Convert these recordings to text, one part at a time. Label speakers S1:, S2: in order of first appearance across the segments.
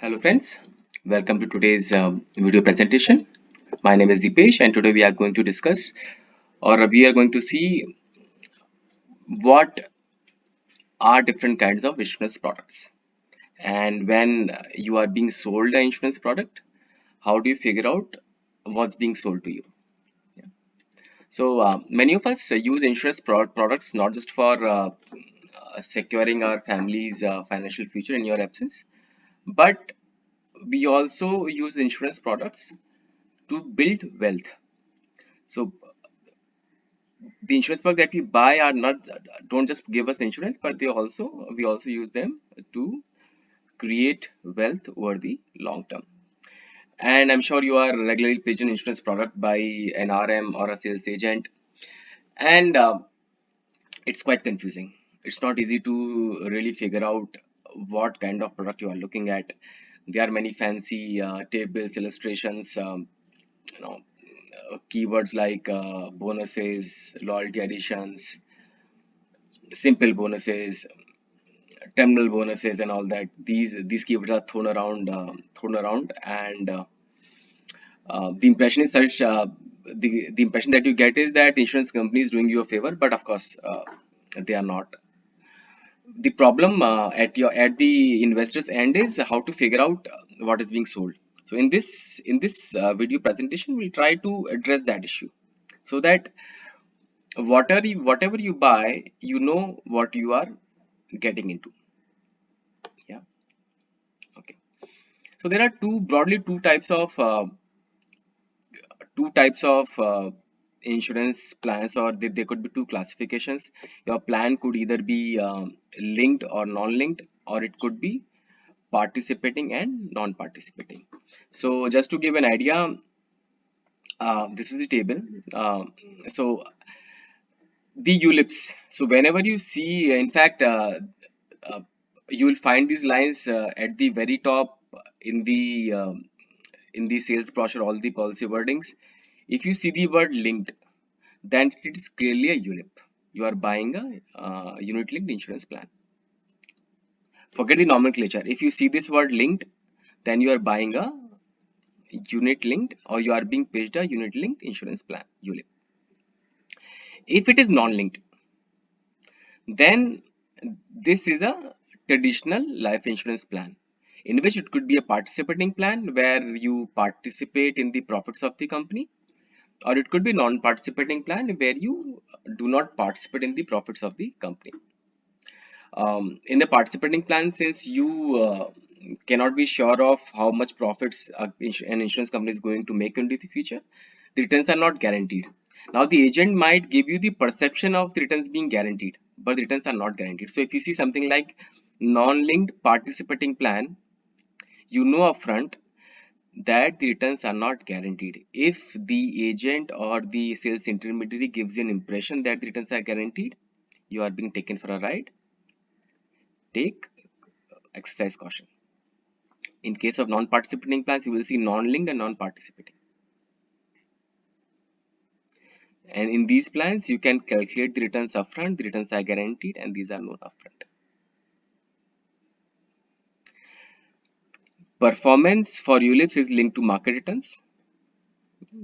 S1: Hello friends, welcome to today's video presentation. My name is Dipesh and today we are going to discuss or we are going to see what are different kinds of insurance products, and when you are being sold an insurance product, how do you figure out what's being sold to you. So many of us use insurance products not just for securing our family's financial future in your absence, but we also use insurance products to build wealth. So the insurance product that we buy are not don't just give us insurance, but we also use them to create wealth over the long term. And I'm sure you are regularly pitched an insurance product by an RM or a sales agent, and it's quite confusing. It's not easy to really figure out what kind of product you are looking at. There are many fancy tables, illustrations, you know keywords like bonuses, loyalty additions, simple bonuses, terminal bonuses, and all that. These keywords are thrown around, and the impression is such. The impression that you get is that insurance company is doing you a favor, but of course they are not. The problem at the investor's end is how to figure out what is being sold. So in this video presentation, we'll try to address that issue so that whatever you buy, you know what you are getting into. Yeah. Okay. So there are broadly two types of insurance plans, or they could be two classifications. Your plan could either be linked or non-linked, or it could be participating and non-participating. So just to give an idea, this is the table. So the ULIPs. So whenever you see, in fact, uh, you will find these lines at the very top in the sales brochure, all the policy wordings. If you see the word linked, then it is clearly a ULIP. You are buying a unit linked insurance plan. Forget the nomenclature. If you see this word linked, then you are buying a unit linked, or you are being pitched a unit linked insurance plan, ULIP. If it is non linked, then this is a traditional life insurance plan, in which it could be a participating plan where you participate in the profits of the company, or it could be non-participating plan where you do not participate in the profits of the company. In the participating plan, since you cannot be sure of how much profits an insurance company is going to make into the future, the returns are not guaranteed. Now the agent might give you the perception of the returns being guaranteed, but the returns are not guaranteed. So if you see something like non-linked participating plan, you know upfront that the returns are not guaranteed. If the agent or the sales intermediary gives you an impression that the returns are guaranteed, you are being taken for a ride. Take exercise caution. In case of non-participating plans, you will see non-linked and non-participating. And in these plans, you can calculate the returns upfront. The returns are guaranteed, and these are known upfront. Performance for ULIPs is linked to market returns.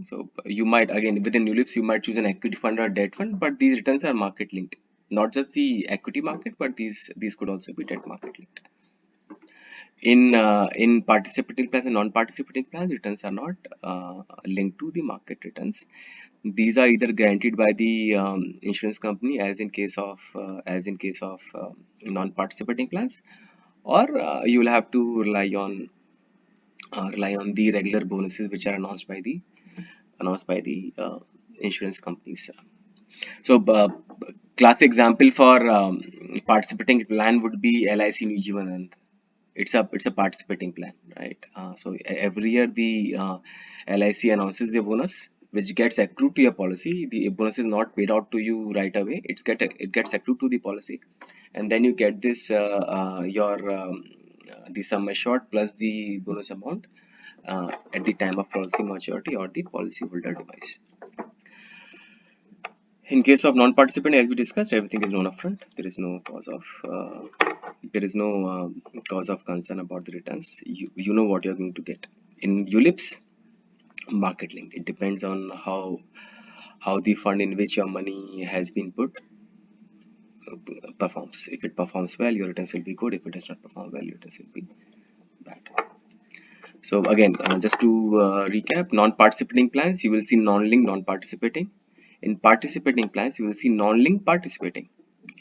S1: So you might, again, within ULIPs, you might choose an equity fund or debt fund, but these returns are market linked. Not just the equity market, but these could also be debt market linked. In participating plans and non-participating plans, returns are not linked to the market returns. These are either guaranteed by the insurance company, as in case of non-participating plans, or you will have to rely on the regular bonuses which are announced by the insurance companies. So classic example for participating plan would be LIC Nijivan. It's a participating plan, right? So every year the LIC announces the bonus which gets accrued to your policy. The bonus is not paid out to you right away. It gets accrued to the policy, and then you get this the sum assured plus the bonus amount at the time of policy maturity or the policyholder demise. In case of non-participating, as we discussed, everything is known upfront. There is no cause of There is no cause of concern about the returns. You know what you're going to get. In ULIPs, market linked. It depends on how the fund in which your money has been put performs. If it performs well, your returns will be good. If it does not perform well, your returns will be bad. So again, just to recap, non-participating plans, you will see non-linked, non-participating. In participating plans, you will see non-linked participating.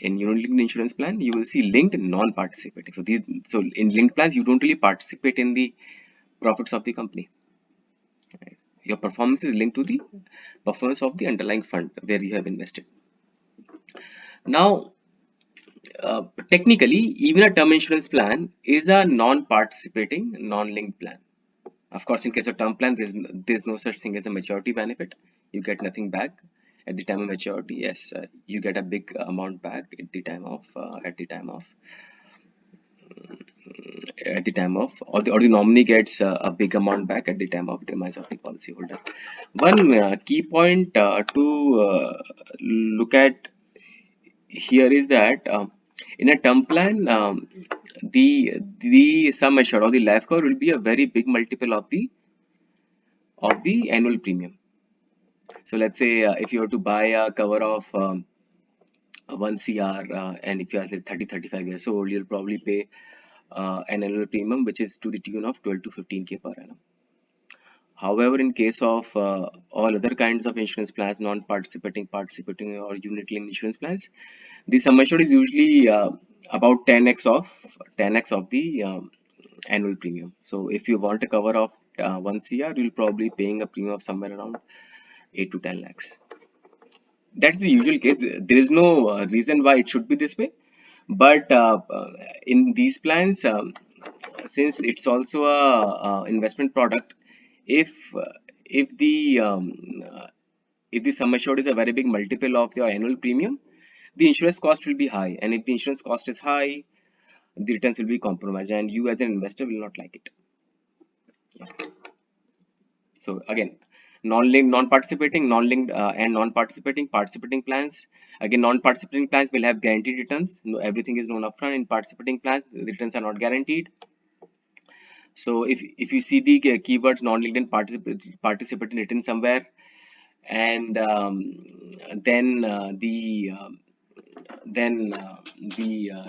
S1: In unit-linked insurance plan, you will see linked non-participating. So in linked plans, you don't really participate in the profits of the company. Right? Your performance is linked to the performance of the underlying fund where you have invested. Now, technically, even a term insurance plan is a non-participating, non-linked plan. Of course, in case of term plan, there's no such thing as a maturity benefit. You get nothing back at the time of maturity. Yes, you get a big amount back at the time of or the nominee gets a big amount back at the time of demise of the policyholder. One key point to look at here is that in a term plan, the sum assured or the life cover will be a very big multiple of the annual premium. So let's say if you were to buy a cover of 1 CR, and if you are say 35 years old, you'll probably pay an annual premium which is to the tune of 12 to 15K per annum. However, in case of all other kinds of insurance plans, non-participating, participating, or unit-linked insurance plans, the sum assured is usually about 10x of the annual premium. So if you want a cover of 1 CR, you'll probably paying a premium of somewhere around 8 to 10 lakhs. That's the usual case. There is no reason why it should be this way. But in these plans, since it's also a investment product, if uh, if the um, uh, if the sum assured is a very big multiple of your annual premium, the insurance cost will be high, and if the insurance cost is high, the returns will be compromised, and you as an investor will not like it. So again, non-linked, non-participating, non-linked, and non-participating, participating plans. Again, non-participating plans will have guaranteed returns. No, everything is known upfront. In participating plans, the returns are not guaranteed. So if you see the keywords non-linked and participating written somewhere, and then the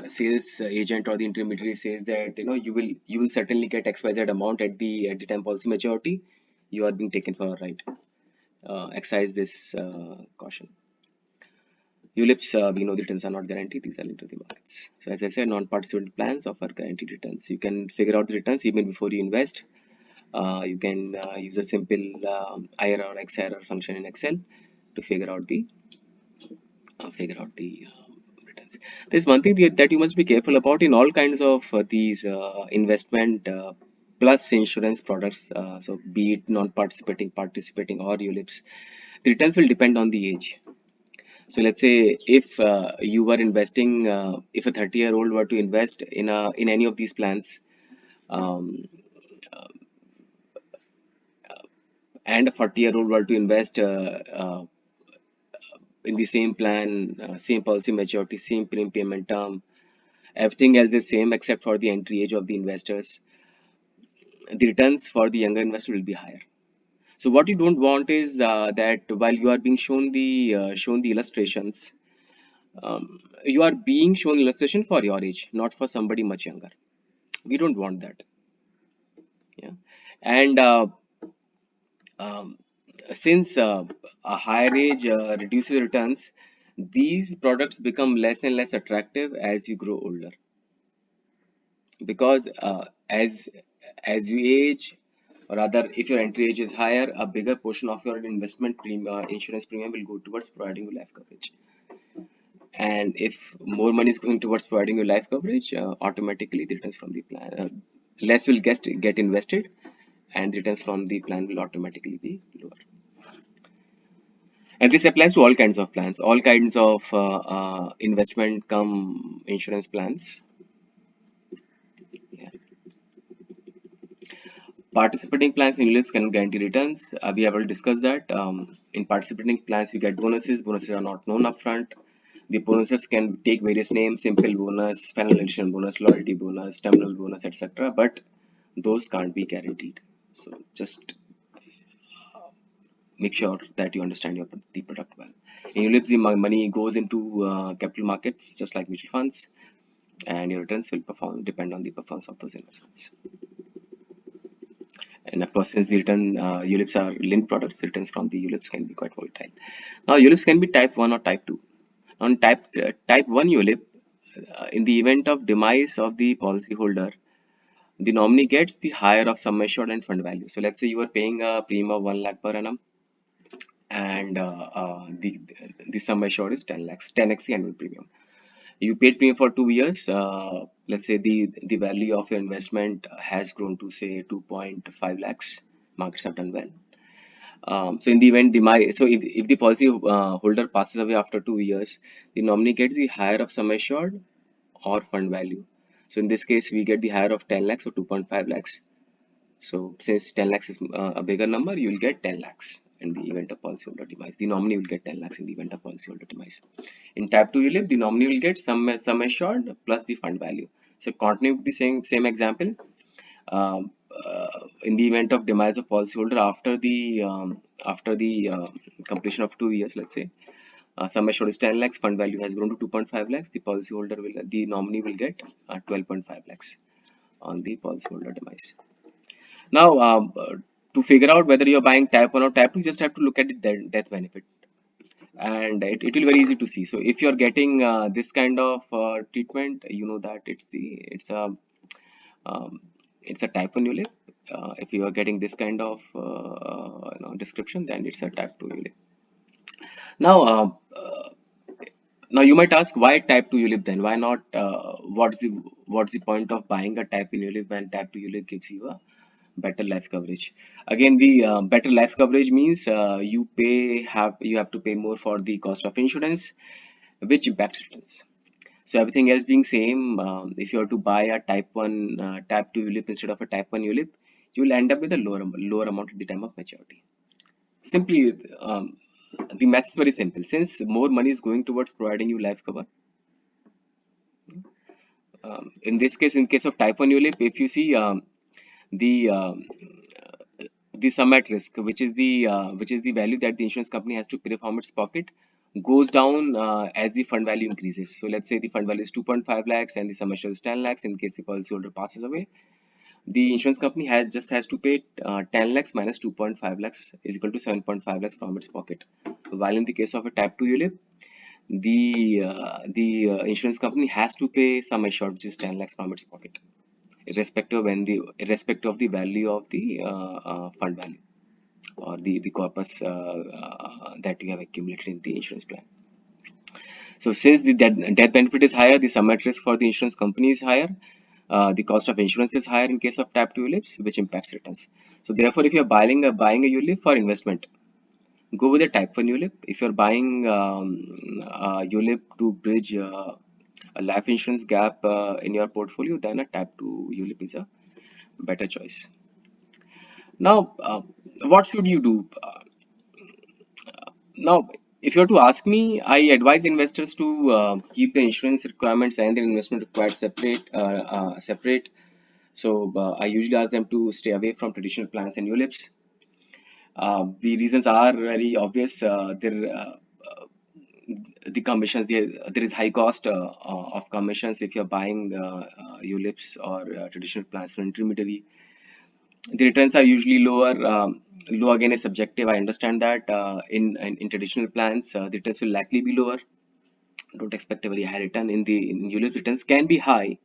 S1: sales agent or the intermediary says that you will certainly get XYZ amount at the time policy maturity, you are being taken for a ride. Excise this caution. ULIPs, we know the returns are not guaranteed. These are linked to the markets. So as I said, non-participant plans offer guaranteed returns. You can figure out the returns even before you invest. You can use a simple IRR or XIRR function in Excel to figure out the returns. There's one thing that you must be careful about in all kinds of these investment plus insurance products. So be it non-participating, participating, or ULIPs, the returns will depend on the age. So let's say if you were investing, if a 30-year-old were to invest in any of these plans, um, and a 40-year-old were to invest in the same plan, same policy maturity, same premium payment term, everything else is same except for the entry age of the investors, the returns for the younger investor will be higher. So what you don't want is that while you are being shown the illustrations, you are being shown illustration for your age, not for somebody much younger. We don't want that. Yeah. And um, since a higher age reduces returns, these products become less and less attractive as you grow older, because as you age, or rather if your entry age is higher, a bigger portion of your insurance premium will go towards providing you life coverage. And if more money is going towards providing you life coverage, automatically the returns from the plan, less will get invested, and the returns from the plan will automatically be lower. And this applies to all kinds of plans, all kinds of investment come insurance plans. Yeah. Participating plans in ULIPs can guarantee returns. We have already discussed that. In participating plans, you get bonuses. Bonuses are not known upfront. The bonuses can take various names: simple bonus, final edition bonus, loyalty bonus, terminal bonus, etc. But those can't be guaranteed. So just make sure that you understand the product well. In ULIPs, the money goes into capital markets just like mutual funds, and your returns will depend on the performance of those investments. And of course, since the return ULIPs are linked products, returns from the ULIPs can be quite volatile. Now, ULIPs can be type 1 or type 2. On type 1 ULIP, in the event of demise of the policyholder, the nominee gets the higher of sum assured and fund value. So let's say you are paying a premium of 1 lakh per annum, and the sum assured is 10 lakhs, 10x the annual premium. You paid premium for 2 years. Let's say the value of your investment has grown to say 2.5 lakhs. Markets have done well. So in the event so if the policy holder passes away after 2 years, the nominee gets the higher of sum assured or fund value. So in this case, we get the higher of 10 lakhs or 2.5 lakhs. So since 10 lakhs is a bigger number, you will get 10 lakhs in the event of policyholder demise. The nominee will get 10 lakhs in the event of policyholder demise. In type 2 ULIP, the nominee will get sum assured plus the fund value. So continue with the same example. In the event of demise of policyholder after the completion of 2 years, let's say, sum assured is 10 lakhs, fund value has grown to 2.5 lakhs. The nominee will get 12.5 lakhs on the policyholder demise. Now, to figure out whether you're buying type 1 or type 2, you just have to look at the death benefit, and it will be very easy to see. So if you're getting this kind of treatment, you know that um, it's a type 1 ULIP. If you are getting this kind of description, then it's a type 2 ULIP. Now, now you might ask, why type 2 ULIP then? Why not? What's the point of buying a type 1 ULIP when type 2 ULIP gives you a better life coverage? Again, the better life coverage means you have to pay more for the cost of insurance, which impacts returns. So everything else being same, if you are to buy a type 2 ULIP instead of a type 1 ULIP, you will end up with a lower amount at the time of maturity. Simply, the math is very simple. Since more money is going towards providing you life cover, in this case, in case of type 1 ULIP, if you see the the sum at risk, which is the value that the insurance company has to pay from its pocket, goes down as the fund value increases. So let's say the fund value is 2.5 lakhs and the sum assured is 10 lakhs. In case the policyholder passes away, the insurance company has to pay 10 lakhs minus 2.5 lakhs is equal to 7.5 lakhs from its pocket. While in the case of a type 2 ULIP, the insurance company has to pay sum assured, which is 10 lakhs from its pocket, irrespective of the value of the fund value or the corpus that you have accumulated in the insurance plan. So since the death benefit is higher, the sum at risk for the insurance company is higher. The cost of insurance is higher in case of type 2 ULIPs, which impacts returns. So therefore, if you're buying a ULIP for investment, go with a type 1 ULIP. If you're buying a ULIP to bridge a life insurance gap in your portfolio, then a type 2 ULIP is a better choice. Now, what should you do? Now, if you were to ask me, I advise investors to keep the insurance requirements and the investment required separate. So I usually ask them to stay away from traditional plans and ULIPs. The reasons are very obvious. The commissions, there is high cost of commissions if you're buying ULIPs or traditional plans from intermediary. The returns are usually lower. Low again is subjective. I understand that in traditional plans, the returns will likely be lower. Don't expect a very high return. In ULIP, returns can be high,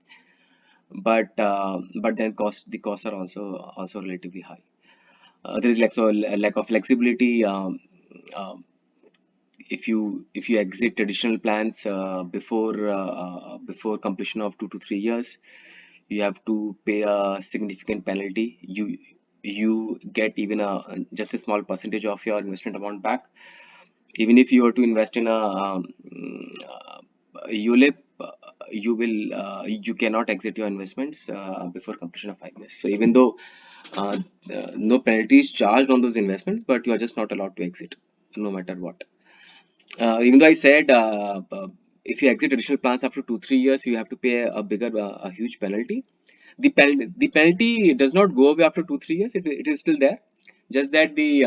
S1: but then the costs are also relatively high. There is a lack of flexibility. Um, if you exit traditional plans before completion of 2 to 3 years, you have to pay a significant penalty. You get even just a small percentage of your investment amount back. Even if you were to invest in a ULIP, you cannot exit your investments before completion of 5 years. So even though uh, no penalty is charged on those investments, but you are just not allowed to exit, no matter what. Even though I said if you exit additional plans after 2 3 years, you have to pay a bigger, a huge penalty. The penalty does not go away after 2 3 years. It is still there, just that the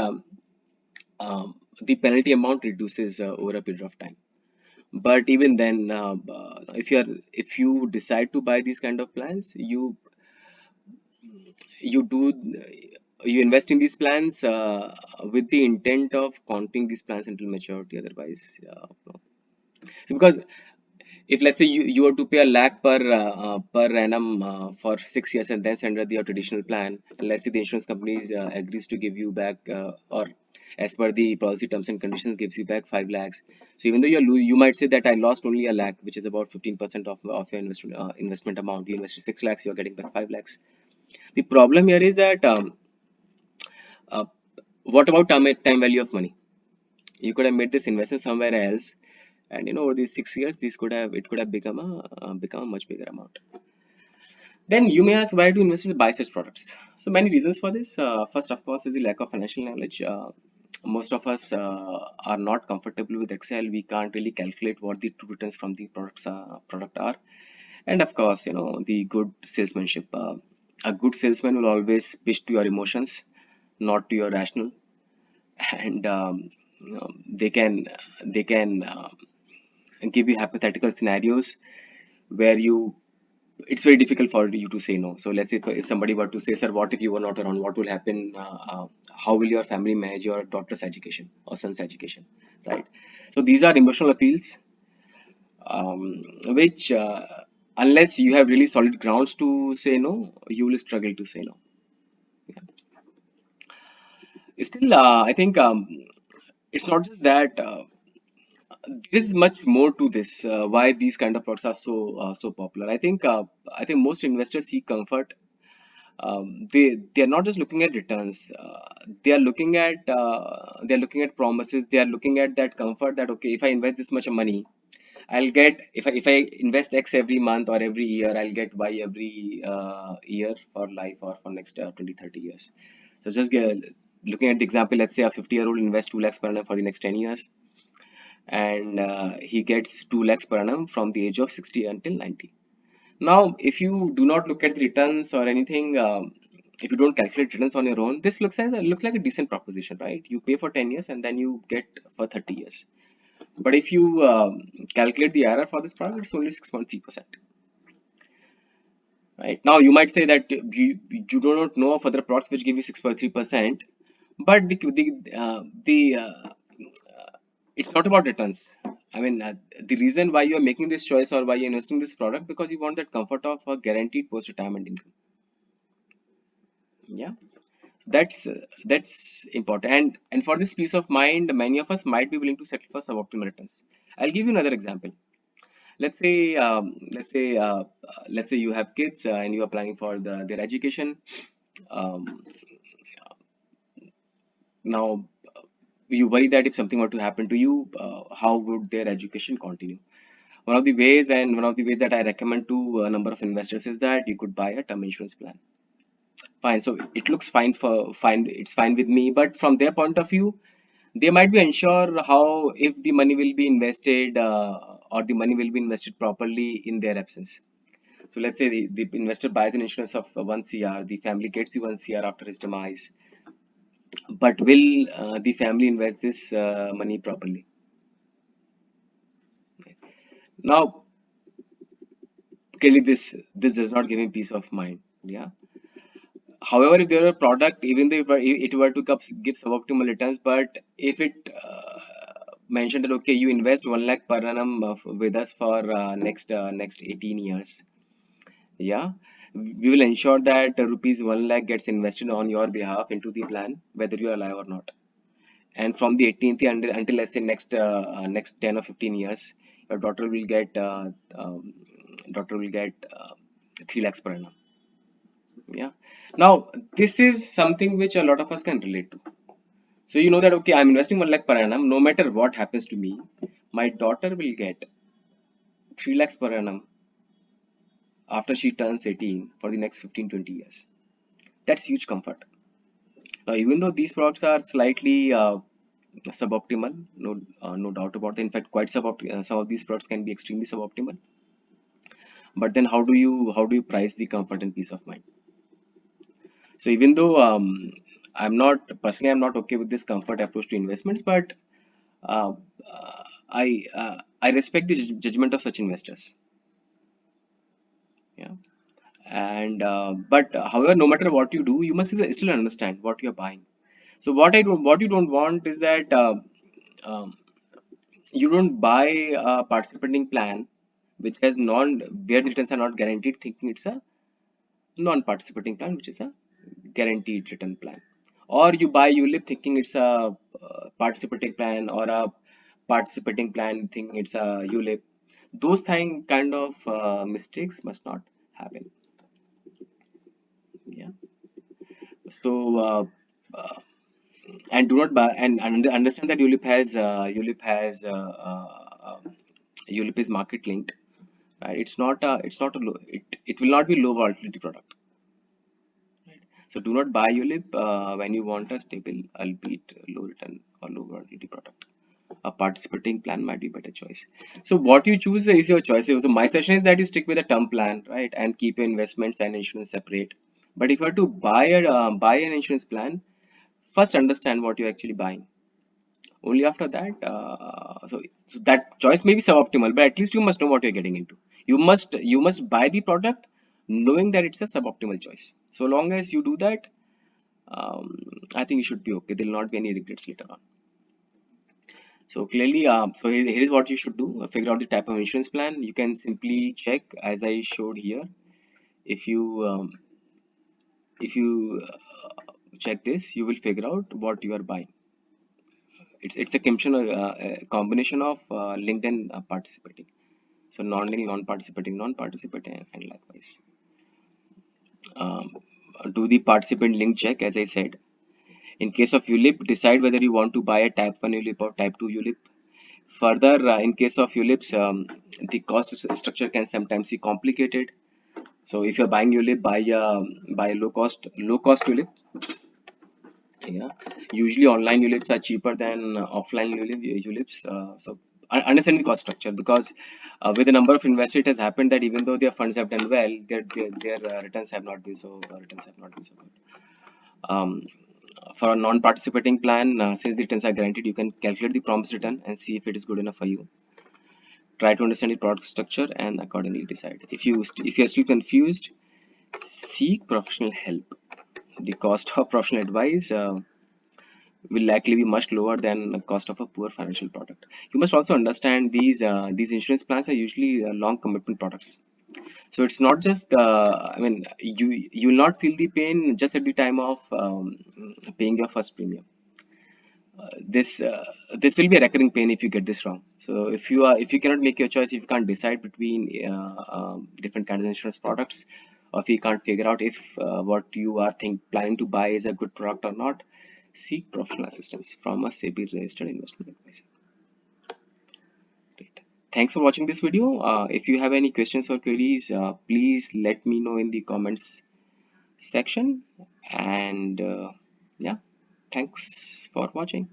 S1: penalty amount reduces over a period of time. But even then, if you decide to buy these kind of plans, you do you invest in these plans with the intent of counting these plans until maturity. Otherwise, no. So because if let's say you were to pay a lakh per annum for 6 years and then surrender your traditional plan, and let's say the insurance companies agrees to give you back, or as per the policy terms and conditions gives you back 5 lakhs. So even though you might say that I lost only a lakh, which is about 15% of your investment amount. You invested 6 lakhs, you're getting back 5 lakhs. The problem here is that uh, what about time value of money? You could have made this investment somewhere else, and over these 6 years, this could have become a much bigger amount. Then you may ask, why do investors buy such products? So many reasons for this. First, of course, is the lack of financial knowledge. Most of us are not comfortable with Excel. We can't really calculate what the true returns from the product are. And of course, the good salesmanship. A good salesman will always pitch to your emotions, not to your rational. And they can give you hypothetical scenarios where it's very difficult for you to say no. So let's say if somebody were to say, sir, what if you were not around? What will happen? How will your family manage your daughter's education or son's education? Right. So these are emotional appeals, which, unless you have really solid grounds to say no, you will struggle to say no. Still, I think it's not just that. There's much more to this. Why these kind of products are so popular? I think most investors seek comfort. They are not just looking at returns. They are looking at promises. They are looking at that comfort that, okay, if I invest this much money, I'll get, if I invest X every month or every year, I'll get Y every year for life or for next 20 30 years. So just looking at the example, let's say a 50-year-old invests 2 lakhs per annum for the next 10 years, and he gets 2 lakhs per annum from the age of 60 until 90. Now, if you do not look at the returns or anything, if you don't calculate returns on your own, this looks like a decent proposition, right? You pay for 10 years and then you get for 30 years. But if you calculate the IRR for this product, it's only 6.3%. Right now, you might say that you do not know of other products which give you 6.3%, but it's not about returns. I mean, the reason why you are making this choice or why you're investing in this product, because you want that comfort of a guaranteed post-retirement income. Yeah, that's important. And for this peace of mind, many of us might be willing to settle for suboptimal returns. I'll give you another example. Let's say, let's say you have kids and you are planning for their education. Um, Now, you worry that if something were to happen to you, how would their education continue? One of the ways that I recommend to a number of investors is that you could buy a term insurance plan. Fine. So it looks fine. It's fine with me. But from their point of view, they might be unsure how, if the money will be invested, or the money will be invested properly in their absence. So let's say the investor buys an insurance of 1 CR, the family gets the 1 CR after his demise. But will the family invest this money properly? Now, clearly, this does not give him peace of mind. Yeah. However, if there were a product, even though it were to give suboptimal returns, but if it mentioned that, okay, you invest 1 lakh per annum with us for next 18 years, yeah, we will ensure that rupees 1 lakh gets invested on your behalf into the plan, whether you are alive or not. And from the 18th year until let's say next 10 or 15 years, your daughter will get 3 lakhs per annum. Yeah. Now, this is something which a lot of us can relate to. So you know that, okay, I'm investing 1 lakh per annum. No matter what happens to me, my daughter will get 3 lakhs per annum after she turns 18 for the next 15 20 years. That's huge comfort. Now, even though these products are slightly suboptimal. No doubt about it. In fact, quite suboptimal. Some of these products can be extremely suboptimal. But then how do you price the comfort and peace of mind? So even though I'm not okay with this comfort approach to investments, but uh, I respect the judgment of such investors. Yeah. And but however, no matter what you do, you must still understand what you're buying. So what you don't want is that um, you don't buy a participating plan which has non where the returns are not guaranteed, thinking it's a non-participating plan, which is a guaranteed return plan. Or you buy ULIP thinking it's a participating plan, or a participating plan thinking it's a ULIP. Those kind of mistakes must not happen. Yeah. So uh, and do not buy and understand that ULIP is market linked, right? It's not a low, it will not be low volatility product, right? So do not buy ULIP when you want a stable, albeit low return or low volatility product. A participating plan might be better choice. So what you choose is your choice. So my suggestion is that you stick with a term plan, right, and keep your investments and insurance separate. But if you are to buy an insurance plan, first understand what you're actually buying. Only after that, so that choice may be suboptimal, but at least you must know what you're getting into. You must buy the product knowing that it's a suboptimal choice. So long as you do that, um, I think you should be okay. There will not be any regrets later on. So clearly, here is what you should do. Figure out the type of insurance plan. You can simply check, as I showed here. If you check this, you will figure out what you are buying. It's a combination of linked and participating. So non-linked, non-participating, and likewise. Um, do the participant link check, as I said. In case of ULIP, decide whether you want to buy a type 1 ULIP or type 2 ULIP. Further, in case of ULIPs, the cost structure can sometimes be complicated. So if you're buying ULIP, buy a low cost ULIP. Yeah, usually online ULIPs are cheaper than offline ULIPs. So understand the cost structure, because with the number of investors, it has happened that even though their funds have done well, their returns have not been so good. Um, for a non-participating plan, since the returns are guaranteed, you can calculate the promised return and see if it is good enough for you. Try to understand the product structure and accordingly decide. If you're still confused, seek professional help. The cost of professional advice will likely be much lower than the cost of a poor financial product. You must also understand these insurance plans are usually long commitment products. So it's not just I mean, you will not feel the pain just at the time of paying your first premium. This will be a recurring pain if you get this wrong. So if you cannot make your choice, if you can't decide between different kinds of insurance products, or if you can't figure out if what you are planning to buy is a good product or not, seek professional assistance from a SEBI registered investment advisor. Great. Thanks for watching this video. If you have any questions or queries, please let me know in the comments section. And yeah, thanks for watching.